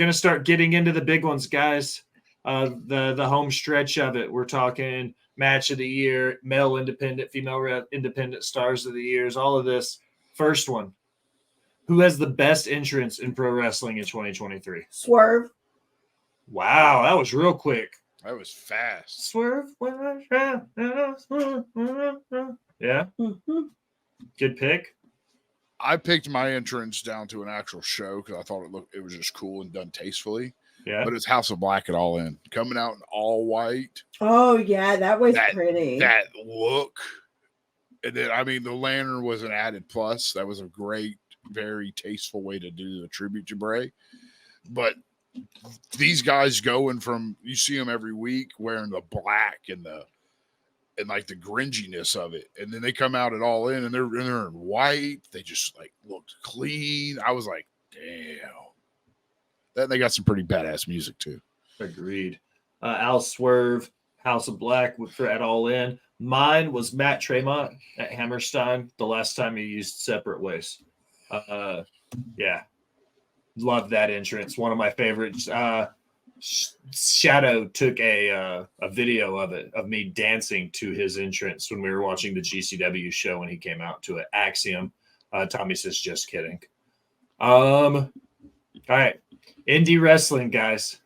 going to start getting into the big ones, guys. The home stretch of it. We're talking match of the year, male independent, female independent, stars of the years, all of this. First one. Who has the best entrance in pro wrestling in 2023? Swerve. Wow, that was real quick. That was fast. Swerve. Yeah. Mm-hmm. Good pick. I picked my entrance down to an actual show because I thought it was just cool and done tastefully. Yeah. But it's House of Black at All In. Coming out in all white. Oh, yeah, that was pretty. That look. And then, I mean, the lantern was an added plus. That was a great, very tasteful way to do the tribute to Bray. But these guys going from, you see them every week wearing the black and like the gringiness of it. And then they come out at All In and they're in white. They just like looked clean. I was like, damn. Then they got some pretty badass music too. Agreed. Al Swerve, House of Black for at All In. Mine was Matt Tremont at Hammerstein the last time he used Separate Ways. Yeah. Love that entrance. One of my favorites. Shadow took a video of it, of me dancing to his entrance when we were watching the GCW show when he came out to it. Axiom. Tommy says, just kidding. All right. Indie wrestling, guys.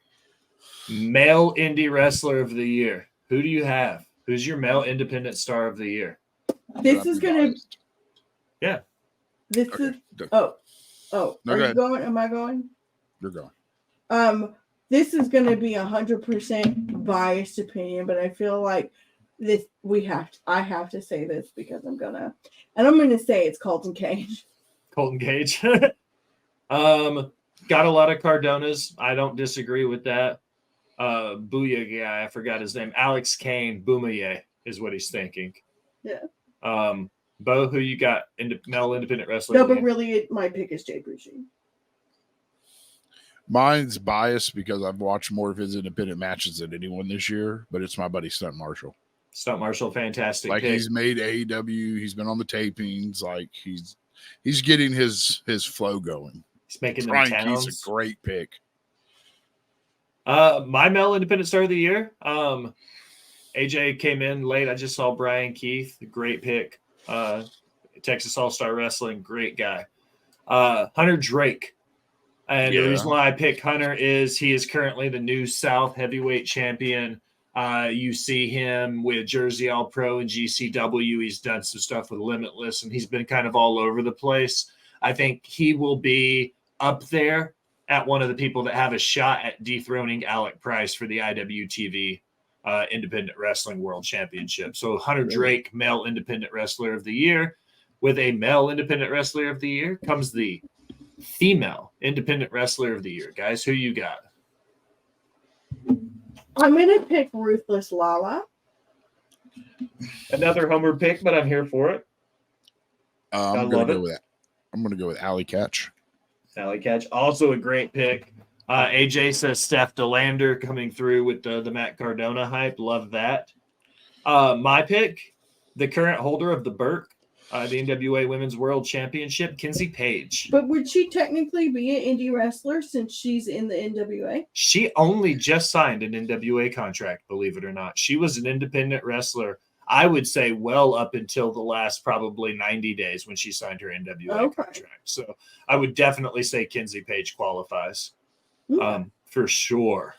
Male indie wrestler of the year. Who do you have? Who's your male independent star of the year? This is going to... Yeah. This is... Oh. Are you going? Am I going? You're going. This is going to be 100% biased opinion, but I feel like this I have to say this because I'm going to say it's Colton Cage. Colton Cage. Got a lot of Cardonas. I don't disagree with that. Booyah guy, I forgot his name. Alex Kane, Boomaye is what he's thinking. Yeah. Bo, who you got? Male independent wrestler? No, but really, my pick is Jay Boucher. Mine's biased because I've watched more of his independent matches than anyone this year, but it's my buddy Stunt Marshall. Stunt Marshall, fantastic. Like pick. He's made AEW. He's been on the tapings. Like he's getting his flow going. He's making them towns. He's a great pick. My male independent star of the year. AJ came in late. I just saw Brian Keith. Great pick. Texas All-Star Wrestling. Great guy. Hunter Drake. And the reason why I pick Hunter is he is currently the new South Heavyweight Champion. You see him with Jersey All Pro and GCW. He's done some stuff with Limitless, and he's been kind of all over the place. I think he will be up there at one of the people that have a shot at dethroning Alec Price for the IWTV Independent Wrestling World Championship. So Hunter Drake, male independent wrestler of the year. With a male independent wrestler of the year comes the female independent wrestler of the year. Guys, who you got? I'm going to pick Ruthless Lala. Another homer pick, but I'm here for it. I'm going to go with Alley Catch. Alley Catch, also a great pick. AJ says Steph DeLander coming through with the Matt Cardona hype. Love that. My pick, the current holder of the Burke, the NWA Women's World Championship, Kinsey Page. But would she technically be an indie wrestler since she's in the NWA? She only just signed an NWA contract, believe it or not. She was an independent wrestler, I would say, well up until the last probably 90 days when she signed her NWA contract. So I would definitely say Kinsey Page qualifies for sure.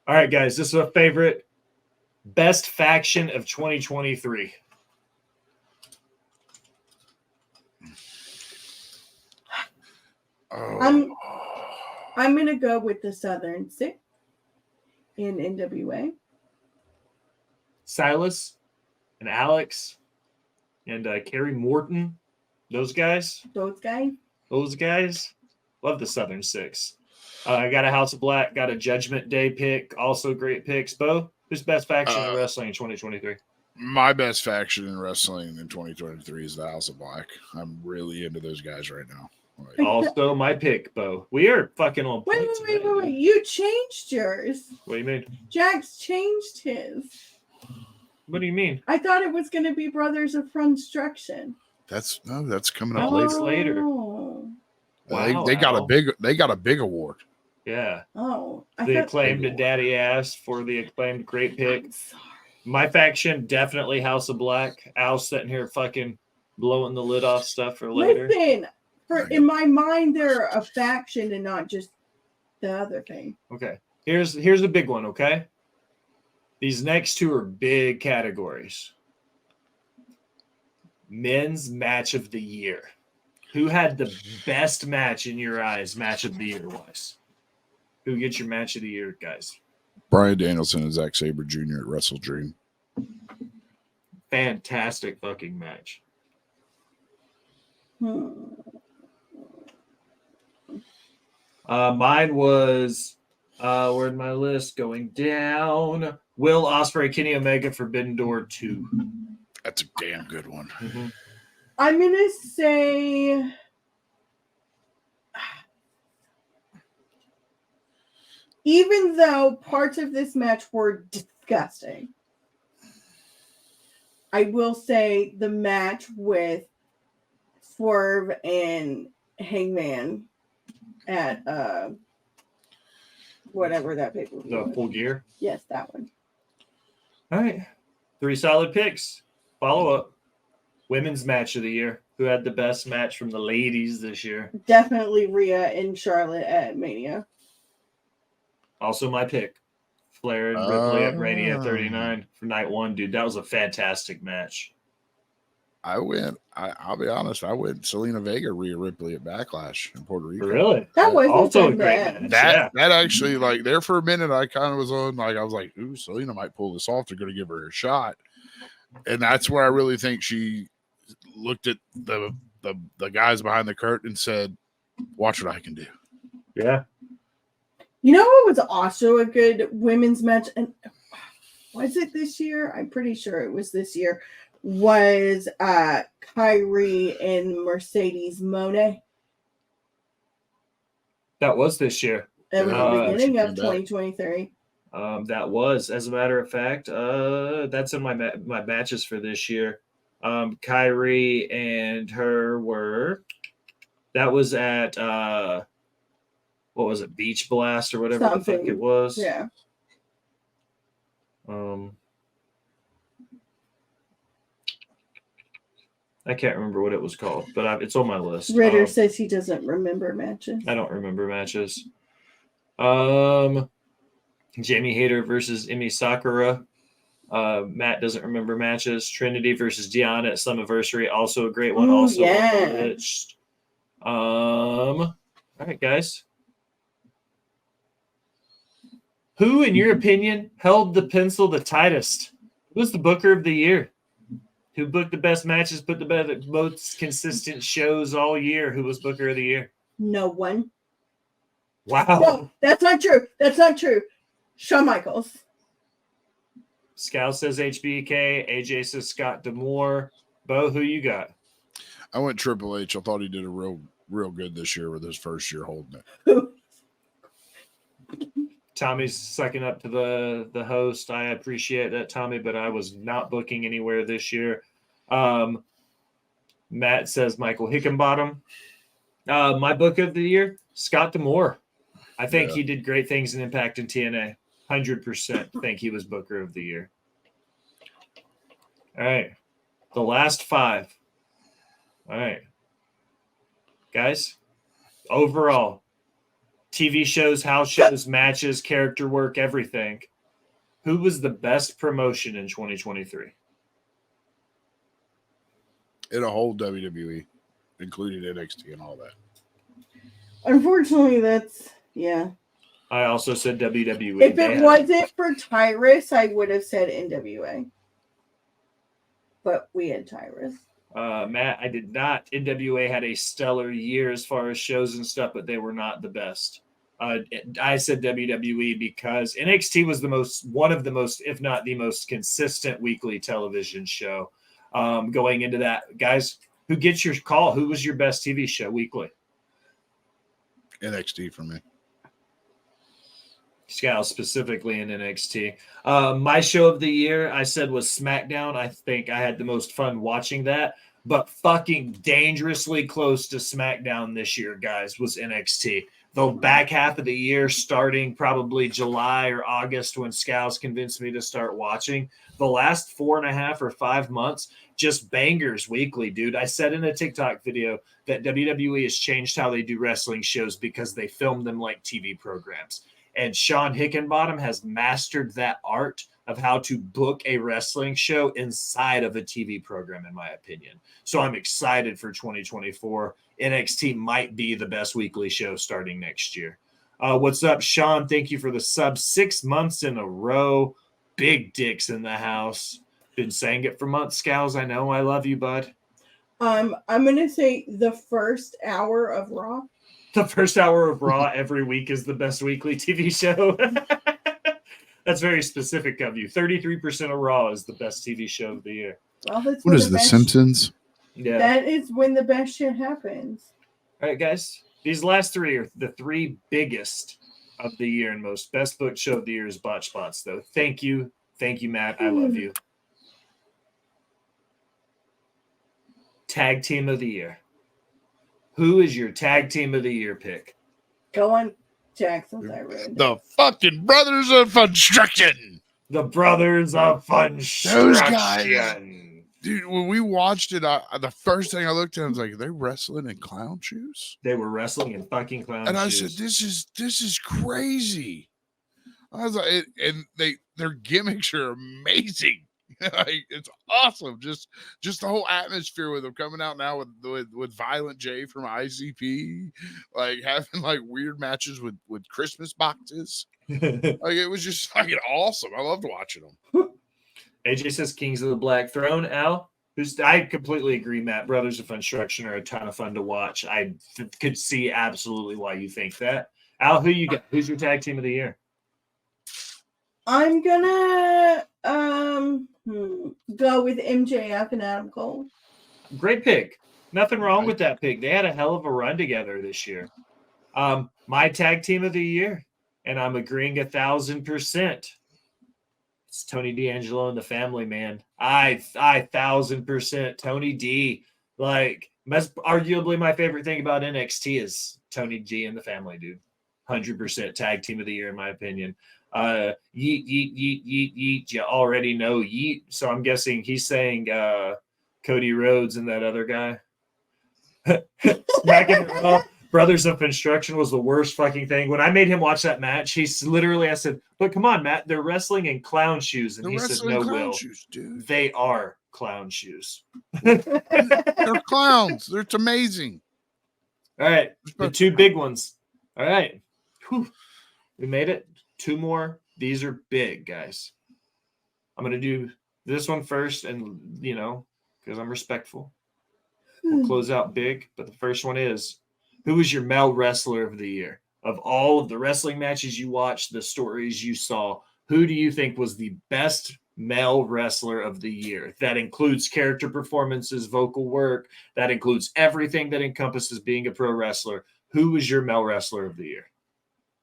All right, guys, this is a favorite best faction of 2023. I'm going to go with the Southern Six in NWA. Silas and Alex and Kerry Morton. Those guys. Love the Southern Six. I got a House of Black, got a Judgment Day pick. Also great picks. Bo, who's best faction in wrestling in 2023? My best faction in wrestling in 2023 is the House of Black. I'm really into those guys right now. Also, my pick, Bo. We are fucking on point. Wait. You changed yours. What do you mean? Jax changed his. What do you mean? I thought it was going to be Brothers of Construction. That's coming up later. Oh. Wow, they got a big award. Yeah. Oh, I The thought. acclaimed Daddy Ass for the acclaimed great pick. I'm sorry. My faction, definitely House of Black. Al's sitting here fucking blowing the lid off stuff for later. Listen, in my mind, they're a faction and not just the other thing. Okay. Here's a big one, okay? These next two are big categories. Men's match of the year. Who had the best match in your eyes, match of the year wise? Who gets your match of the year, guys? Brian Danielson and Zack Sabre Jr. at Wrestle Dream. Fantastic fucking match. Mine was where'd my list going down? Will Ospreay, Kenny Omega, Forbidden Door 2. That's a damn good one. Mm-hmm. I'm gonna say. Even though parts of this match were disgusting, I will say the match with Swerve and Hangman at whatever that paper The was. Full Gear. Yes, that one. All right. 3 solid picks. Follow up. Women's match of the year. Who had the best match from the ladies this year? Definitely Rhea and Charlotte at Mania. Also my pick. Flair and Ripley at Mania 39 for night 1. Dude, that was a fantastic match. I'll be honest, I went Selena Vega, Rhea Ripley at Backlash in Puerto Rico. Really? That wasn't Also a so great bad. match. That actually, like, there for a minute, I kind of was on, like, I was like, ooh, Selena might pull this off. They're going to give her a shot. And that's where I really think she looked at the guys behind the curtain and said, watch what I can do. Yeah. You know what was also a good women's match? And was it this year? I'm pretty sure it was this year. Was Kyrie and Mercedes Moné. That was this year. That was the Uh, beginning of she came back. 2023. That was, as a matter of fact, that's in my matches for this year. Kyrie and her were. That was at what was it, Beach Blast or whatever the fuck Something. it was. Yeah. I can't remember what it was called, but it's on my list. Ritter says he doesn't remember matches. I don't remember matches. Jamie Hayter versus Emi Sakura. Matt doesn't remember matches. Trinity versus Deanna at Summiversary, also a great one. Ooh, Also yeah. on the list. All right, guys. Who, in your opinion, held the pencil the tightest? Who was the booker of the year? Who booked the best matches, put the most consistent shows all year? Who was booker of the year? No one. Wow. No, that's not true. That's not true. Shawn Michaels. Scout says HBK. AJ says Scott D'Amore. Bo, who you got? I went Triple H. I thought he did a real good this year with his first year holding it. Tommy's sucking up to the host. I appreciate that, Tommy, but I was not booking anywhere this year. Matt says Michael Hickenbottom. My book of the year, Scott D'Amore. I think he did great things in Impact and TNA. 100% think he was booker of the year. All right. The last 5. All right. Guys, overall, TV shows, house shows, matches, character work, everything. Who was the best promotion in 2023? In a whole WWE, including NXT and all that. Unfortunately, that's, yeah. I also said WWE. If it wasn't for Tyrus, I would have said NWA. But we had Tyrus. Matt, I did not. NWA had a stellar year as far as shows and stuff, but they were not the best. I said WWE because NXT was one of the most, if not the most consistent weekly television show. Going into that, guys, who gets your call? Who was your best TV show weekly? NXT for me. Scout specifically in NXT. My show of the year, I said, was SmackDown. I think I had the most fun watching that, but fucking dangerously close to SmackDown this year, guys, was NXT. the back half of the year, starting probably July or August, when Scouts convinced me to start watching. The last 4.5 or 5 months, just bangers weekly, dude. I said in a TikTok video that WWE has changed how they do wrestling shows because they film them like TV programs. And Sean Hickenbottom has mastered that art of how to book a wrestling show inside of a TV program, in my opinion. So I'm excited for 2024. NXT might be the best weekly show starting next year. What's up, Sean? Thank you for the sub. 6 months in a row. Big dicks in the house. Been saying it for months, Scals. I know. I love you, bud. I'm gonna say the first hour of Raw. The first hour of Raw every week is the best weekly TV show. That's very specific of you. 33% of Raw is the best TV show of the year. Well, that's What when is The best- Simpsons? Yeah. That is when the best shit happens. All right, guys. These last three are the three biggest of the year and most. Best book show of the year is Botch Spots, though. Thank you. Thank you, Matt. I love you. Tag team of the year. Who is your tag team of the year pick? Go on, Jackson's I read. The fucking Brothers of Construction. The Brothers of Fun. Those guys. Dude, when we watched it, the first thing I looked at, I was like, "Are they wrestling in clown shoes?" They were wrestling in fucking clown And I shoes. said, "This is crazy." I was like, and their gimmicks are amazing. Like, it's awesome. Just the whole atmosphere with them coming out now with Violent J from ICP, like having like weird matches with Christmas boxes. Like, it was just fucking awesome. I loved watching them. AJ says Kings of the Black Throne. Al, I completely agree, Matt. Brothers of Construction are a ton of fun to watch. I could see absolutely why you think that. Al, who you got? Who's your tag team of the year? I'm gonna go with MJF and Adam Cole. Great pick. Nothing wrong with that pick. They had a hell of a run together this year. My tag team of the year, and I'm agreeing 1,000%. It's Tony D'Angelo and the family, man. I 1,000% Tony D. Like, arguably my favorite thing about NXT is Tony D and the family, dude. 100% tag team of the year, in my opinion. Yeet, yeet, yeet, yeet, yeet. You already know yeet. So I'm guessing he's saying Cody Rhodes and that other guy. Smacking it off. Brothers of Construction was the worst fucking thing. When I made him watch that match, he's literally, I said, but come on, Matt, they're wrestling in clown shoes. And he said, no, Will. Shoes, dude. They are clown shoes. They're clowns. It's amazing. All right. The two big ones. All right. Whew. We made it. 2 more. These are big, guys. I'm going to do this one first, and, because I'm respectful. We'll close out big, but the first one is, who is your male wrestler of the year? Of all of the wrestling matches you watched, the stories you saw, who do you think was the best male wrestler of the year? That includes character performances, vocal work. That includes everything that encompasses being a pro wrestler. Who was your male wrestler of the year?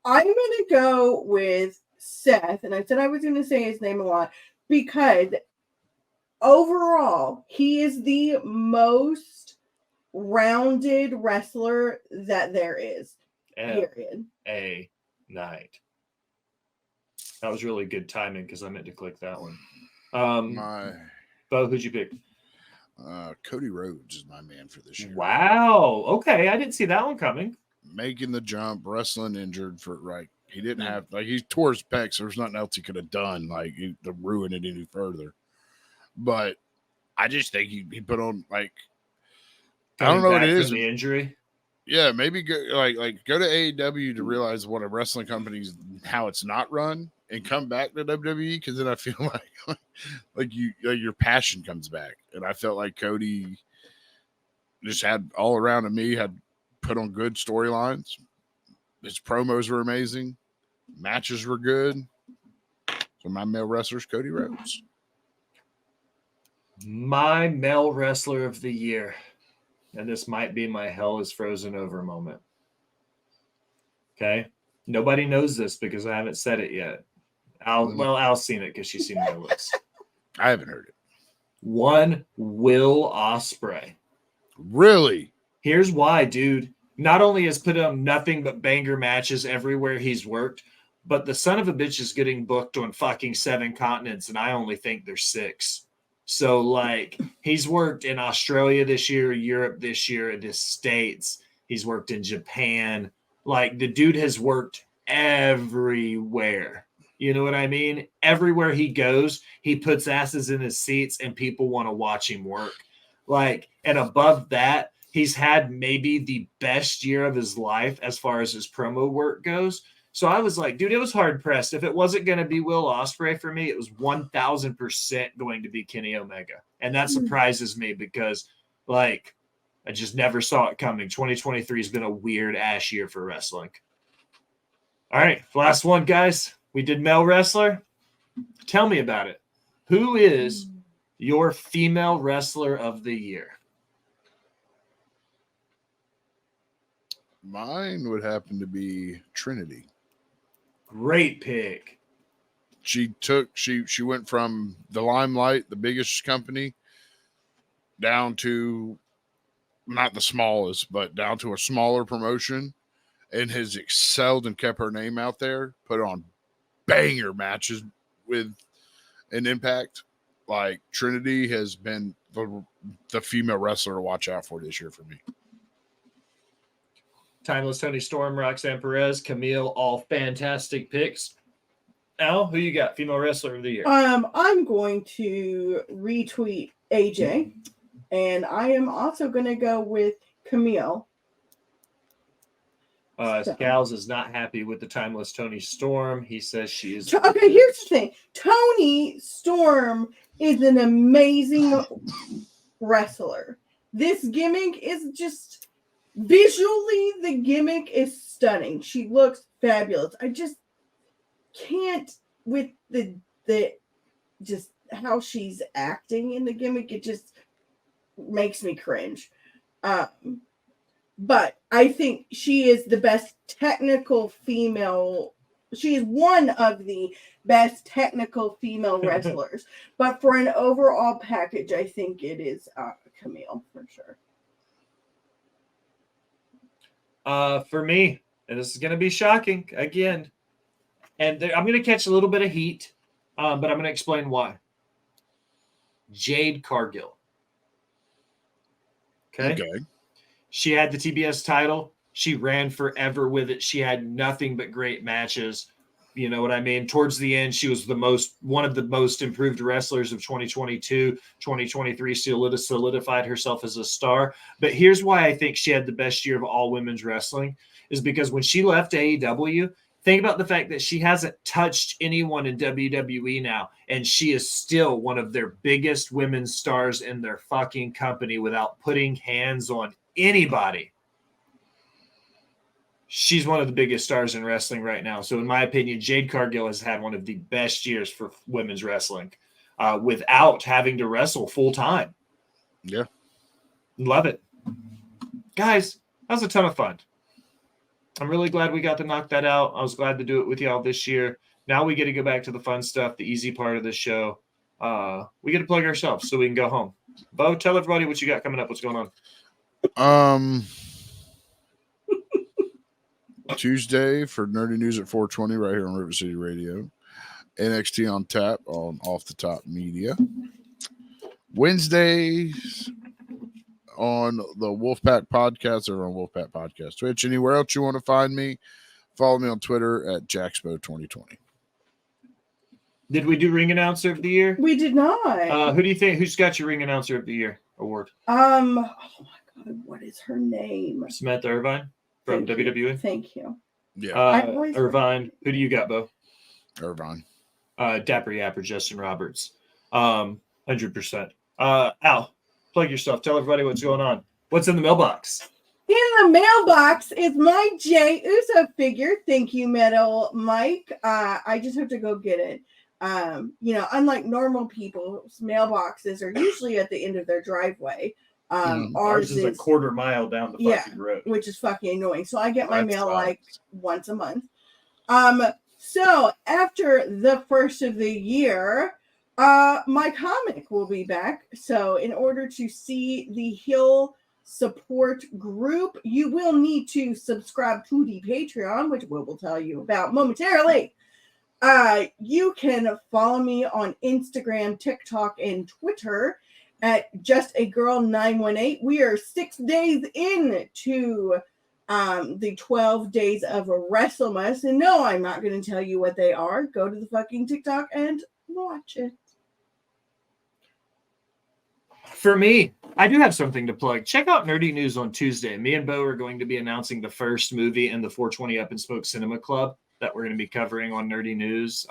I'm going to go with Seth, and I said I was going to say his name a lot because overall, he is the most rounded wrestler that there is. Period. A night. That was really good timing because I meant to click that one. Bo, who'd you pick? Cody Rhodes is my man for this year. Wow. Okay, I didn't see that one coming. Making the jump, wrestling injured for he didn't have he tore his pecs. There was nothing else he could have done to ruin it any further. But I just think he put on I don't know what it is. The injury. Yeah, maybe go go to AEW to realize what a wrestling company's how it's not run, and come back to WWE, because then I feel your passion comes back. And I felt like Cody just had all around of me had put on good storylines. His promos were amazing. Matches were good. So my male wrestler's Cody Rhodes. My male wrestler of the year. And this might be my hell is frozen over moment. Okay. Nobody knows this because I haven't said it yet. Al's seen it because she's seen my list. I haven't heard it. One, Will Ospreay. Really? Here's why, dude. not only has put on nothing but banger matches everywhere he's worked, but the son of a bitch is getting booked on fucking 7 continents, and I only think there's 6. So, like, he's worked in Australia this year, Europe this year, in the States. He's worked in Japan. Like, the dude has worked everywhere. You know what I mean? Everywhere he goes, he puts asses in his seats, and people want to watch him work. Like, and above that, he's had maybe the best year of his life as far as his promo work goes. So I was like, dude, it was hard pressed. If it wasn't going to be Will Ospreay for me, it was 1000% going to be Kenny Omega. And that surprises me because, like, I just never saw it coming. 2023 has been a weird ass year for wrestling. All right, last one, guys. We did male wrestler. Tell me about it. Who is your female wrestler of the year? Mine would happen to be Trinity. Great pick. She went from the Limelight, the biggest company, down to not the smallest, but down to a smaller promotion, and has excelled and kept her name out there, put on banger matches with an Impact. Like, Trinity has been the female wrestler to watch out for this year for me. Timeless Tony Storm, Roxanne Perez, Camille, all fantastic picks. Al, who you got? Female wrestler of the year. I'm going to retweet AJ, and I am also going to go with Camille. Gals is not happy with the Timeless Tony Storm. He says she is. Okay, here's the thing. Tony Storm is an amazing wrestler. This gimmick is just visually, the gimmick is stunning. She looks fabulous. I just can't with the just how she's acting in the gimmick. It just makes me cringe. But I think she is the best technical female. She is one of the best technical female wrestlers. But for an overall package, I think it is Camille for sure. For me, and this is going to be shocking again, and I'm going to catch a little bit of heat, but I'm going to explain why. Jade Cargill. Okay. She had the TBS title. She ran forever with it. She had nothing but great matches. You know what I mean? Towards the end, she was one of the most improved wrestlers of 2022. 2023 solidified herself as a star. But here's why I think she had the best year of all women's wrestling is because when she left AEW, think about the fact that she hasn't touched anyone in WWE now, and she is still one of their biggest women's stars in their fucking company without putting hands on anybody. She's one of the biggest stars in wrestling right now. So in my opinion, Jade Cargill has had one of the best years for women's wrestling without having to wrestle full time. Yeah. Love it. Guys, that was a ton of fun. I'm really glad we got to knock that out. I was glad to do it with y'all this year. Now we get to go back to the fun stuff, the easy part of the show. We get to plug ourselves so we can go home. Bo, tell everybody what you got coming up. What's going on? Tuesday for Nerdy News at 420 right here on River City Radio. NXT on tap on Off the Top Media. Wednesdays on the Wolfpack Podcast or on Wolfpack Podcast Twitch. Anywhere else you want to find me, follow me on Twitter at Jaxpo2020. Did we do Ring Announcer of the Year? We did not. Who do you think? Who's got your Ring Announcer of the Year award? Oh my God, what is her name? Samantha Irvine from WWE. Thank you. Yeah. Irvine. Who do you got, Bo? Irvine. Dapper Yapper, Justin Roberts. 100%. Al, plug yourself. Tell everybody what's going on. What's in the mailbox? In the mailbox is my Jey Uso figure. Thank you, Metal Mike. I just have to go get it. Unlike normal people's mailboxes are usually at the end of their driveway. Ours is a quarter mile down the fucking road, which is fucking annoying. So I get my mail like once a month. So after the first of the year, my comic will be back. So in order to see the Hill support group. You will need to subscribe to the Patreon, which we will tell you about momentarily. You can follow me on Instagram, TikTok, and Twitter at JustAGirl918. We are 6 days into the 12 days of WrestleMus. And no, I'm not going to tell you what they are. Go to the fucking TikTok and watch it. For me, I do have something to plug. Check out Nerdy News on Tuesday. Me and Bo are going to be announcing the first movie in the 420 Up and Smoke Cinema Club that we're going to be covering on Nerdy News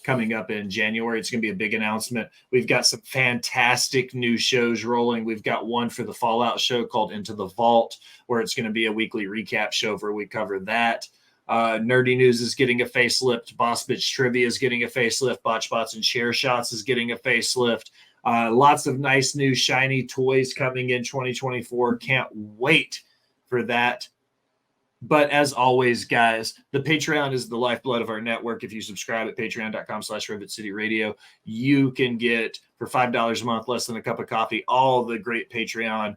coming up in January. It's going to be a big announcement. We've got some fantastic new shows rolling. We've got one for the Fallout show called Into the Vault, where it's going to be a weekly recap show where we cover that. Nerdy News is getting a facelift. Boss Bitch Trivia is getting a facelift. Botch Bots and Chair Shots is getting a facelift. Lots of nice new shiny toys coming in 2024. Can't wait for that. But as always, guys, the Patreon is the lifeblood of our network. If you subscribe at patreon.com/Rivet City Radio, you can get for $5 a month, less than a cup of coffee, all the great Patreon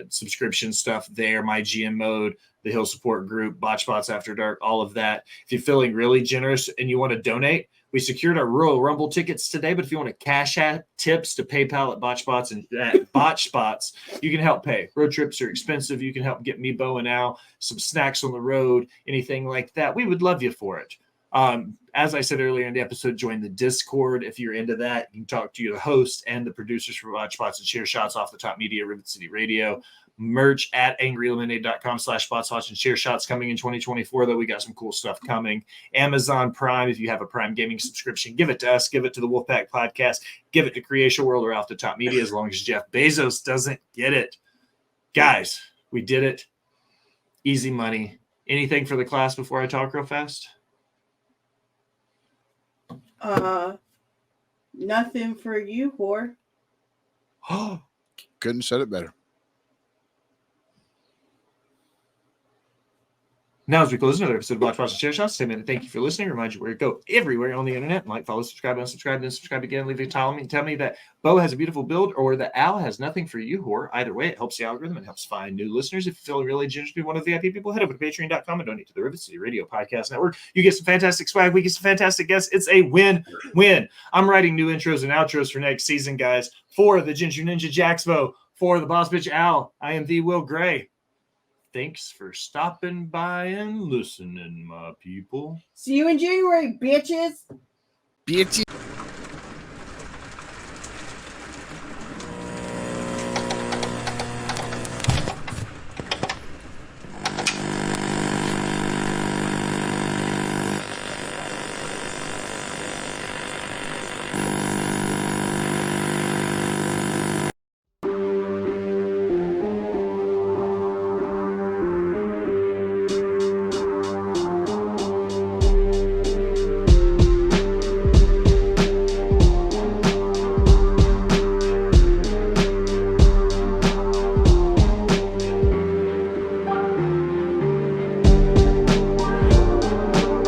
subscription stuff there. My GM Mode, the Hill Support Group, Botch Bots After Dark, all of that. If you're feeling really generous and you want to donate, we secured our Royal Rumble tickets today, but if you want to cash out tips to PayPal at BotchBots and at BotchBots, you can help pay. Road trips are expensive. You can help get me, Bo, and Al some snacks on the road, anything like that. We would love you for it. As I said earlier in the episode, join the Discord. If you're into that, you can talk to the host and the producers for BotchBots and Chair Shots off the top media, Rivet City Radio. Merch at angrylemonade.com/bots and Chair Shots coming in 2024, though. We got some cool stuff coming. Amazon Prime, if you have a Prime Gaming subscription, give it to us, give it to the Wolfpack Podcast, give it to Creation World or off the top media, as long as Jeff Bezos doesn't get it. Guys, we did it. Easy money. Anything for the class before I talk real fast? Nothing for you, whore. Couldn't have said it better. Now, as we close another episode of Botch Bots and Chair Shots, say, man, thank you for listening. Remind you where to go everywhere on the internet. Like, follow, subscribe, unsubscribe, then subscribe again. Leave a comment and tell me that Bo has a beautiful build or that Al has nothing for you, whore. Either way, it helps the algorithm and helps find new listeners. If you feel really generous to be one of the VIP people, head over to patreon.com and donate to the Rivet City Radio Podcast Network. You get some fantastic swag. We get some fantastic guests. It's a win-win. I'm writing new intros and outros for next season, guys. For the Ginger Ninja Jaxbo, for the Boss Bitch Al, I am the Will Gray. Thanks for stopping by and listening, my people. See you in January, bitches. Bitch.